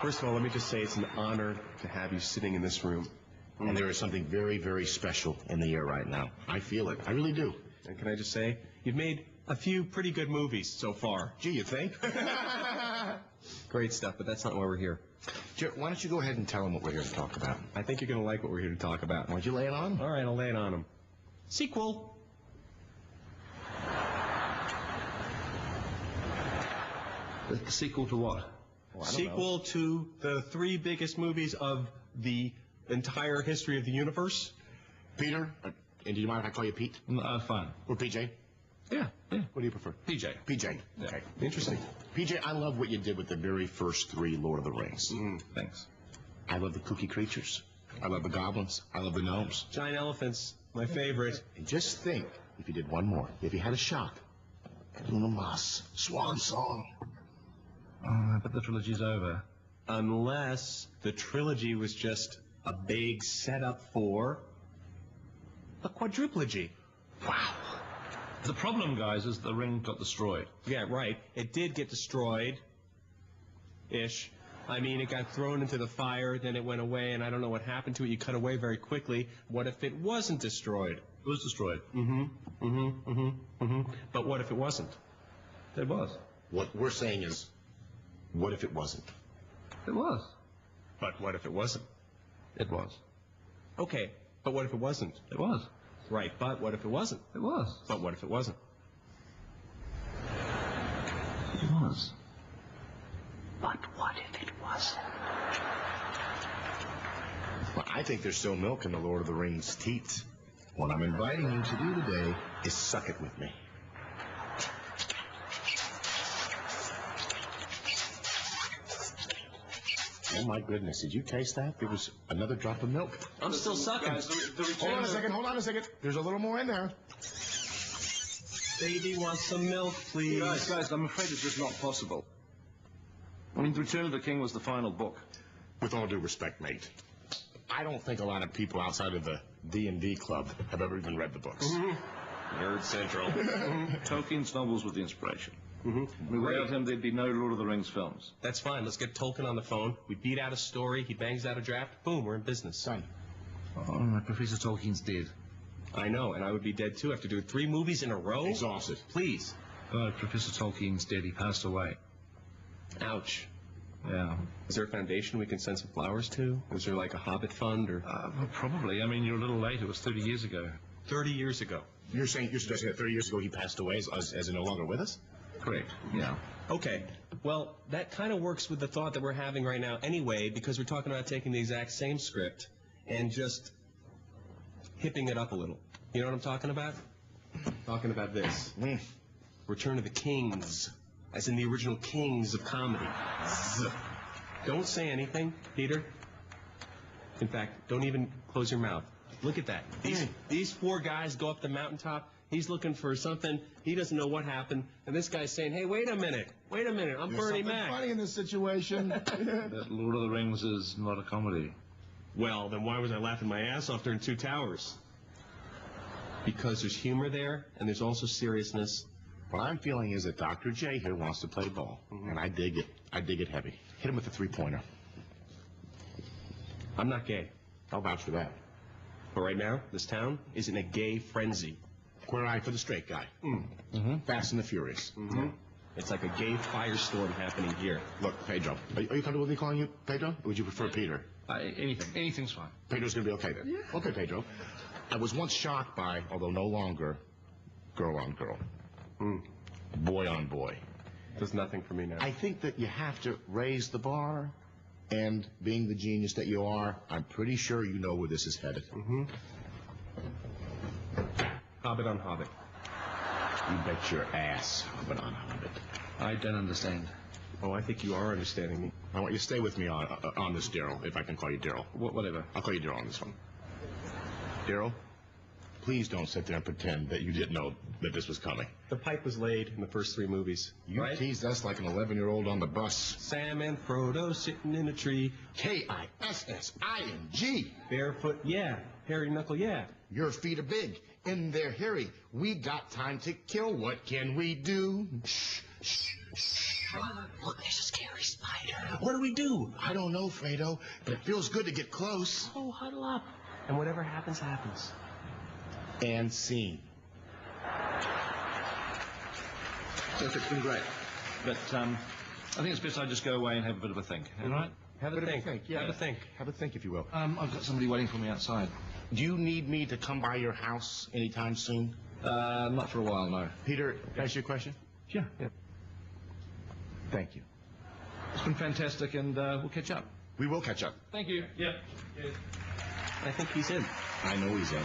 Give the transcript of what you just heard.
First of all, let me just say it's an honor to have you sitting in this room. And there is something very, very special in the air right now. I feel it. I really do. And can I just say, you've made a few pretty good movies so far. Gee, you think? Great stuff, but that's not why we're here. Jerry, why don't you go ahead and tell them what we're here to talk about? I think you're going to like what we're here to talk about. Why don't you lay it on? All right, I'll lay it on them. Sequel. The sequel to what? Well, Sequel to the three biggest movies of the entire history of the universe. Peter? And do you mind if I call you Pete? Fine. Or PJ? Yeah. What do you prefer? PJ. PJ. Yeah. Okay. Interesting. PJ, I love what you did with the very first three Lord of the Rings. Thanks. I love the kooky creatures. I love the goblins. I love the gnomes. Giant elephants, my favorite. And just think, if you did one more, if you had a shot, Luna Moss, Swan Song. But the trilogy's over. Unless the trilogy was just a big setup for a quadriplogy. Wow. The problem, guys, is the ring got destroyed. Yeah, right. It did get destroyed-ish. I mean, it got thrown into the fire, then it went away, and I don't know what happened to it. You cut away very quickly. What if it wasn't destroyed? It was destroyed. But what if it wasn't? It was. What we're saying is, what if it wasn't? It was. But what if it wasn't? It was. Okay, but what if it wasn't? It was. Right, but what if it wasn't? It was. But what if it wasn't? It was. But what if it wasn't? Well, I think there's still milk in the Lord of the Rings teats. What I'm inviting you to do today is suck it with me. Oh, my goodness. Did you taste that? There was another drop of milk. I'm still sucking. Hold on a second. There's a little more in there. Baby wants some milk, please. Guys, I'm afraid it's just not possible. I mean, The Return of the King was the final book. With all due respect, mate, I don't think a lot of people outside of the D&D club have ever even read the books. Nerd Central. Tolkien's novels were the inspiration. Without him, there'd be no Lord of the Rings films. That's fine. Let's get Tolkien on the phone. We beat out a story. He bangs out a draft. Boom, we're in business. Son. Oh, Professor Tolkien's dead. I know, and I would be dead too after doing 3 movies in a row. Exhausted. Please. Oh, Professor Tolkien's dead. He passed away. Ouch. Yeah. Is there a foundation we can send some flowers to? Is there like a Hobbit fund or? Well, probably. I mean, you're a little late. It was 30 years ago. 30 years ago. You're suggesting that 30 years ago he passed away as no longer with us? Correct. Yeah. Okay. Well, that kind of works with the thought that we're having right now anyway, because we're talking about taking the exact same script and just hipping it up a little. You know what I'm talking about? Talking about this. Return of the Kings, as in the original Kings of comedy. Don't say anything, Peter. In fact, don't even close your mouth. Look at that. These 4 guys go up the mountaintop. He's looking for something. He doesn't know what happened. And this guy's saying, hey, wait a minute. I'm Bernie Mac. Funny in this situation. That Lord of the Rings is not a comedy. Well, then why was I laughing my ass off during 2 Towers? Because there's humor there, and there's also seriousness. What I'm feeling is that Dr. J here wants to play ball. And I dig it. I dig it heavy. Hit him with the 3-pointer. I'm not gay. I'll vouch for that. But right now, this town is in a gay frenzy. Queer eye for the straight guy. Fast and the Furious. It's like a gay firestorm happening here. Look, Pedro, are you comfortable with me calling you Pedro? Or would you prefer Peter? Anything's fine. Pedro's going to be okay then? Yeah. Okay, Pedro. I was once shocked by, although no longer, girl on girl. Boy on boy. Does nothing for me now. I think that you have to raise the bar, and being the genius that you are, I'm pretty sure you know where this is headed. Hobbit on Hobbit. You bet your ass, Hobbit on Hobbit. I don't understand. Oh, I think you are understanding me. I want you to stay with me on this, Daryl, if I can call you Daryl. Whatever. I'll call you Daryl on this one. Daryl, please don't sit there and pretend that you didn't know that this was coming. The pipe was laid in the first 3 movies. You teased us like an 11-year-old on the bus. Sam and Frodo sitting in a tree. K-I-S-S-I-N-G. Barefoot, yeah. Hairy knuckle, yeah. Your feet are big, and they're hairy. We got time to kill. What can we do? Shh, shh, shh. Look, there's a scary spider. What do we do? I don't know, Fredo, but it feels good to get close. Oh, huddle up. And whatever happens, happens. And scene. Look, it's been great. But I think it's best I just go away and have a bit of a think. All right? Have a think. Yeah. Have a think. Have a think, if you will. I've got somebody waiting for me outside. Do you need me to come by your house anytime soon? Not for a while, no. Peter, can I ask you a question? Yeah. Thank you. It's been fantastic, and we'll catch up. We will catch up. Thank you. Yeah. I think he's in. I know he's in.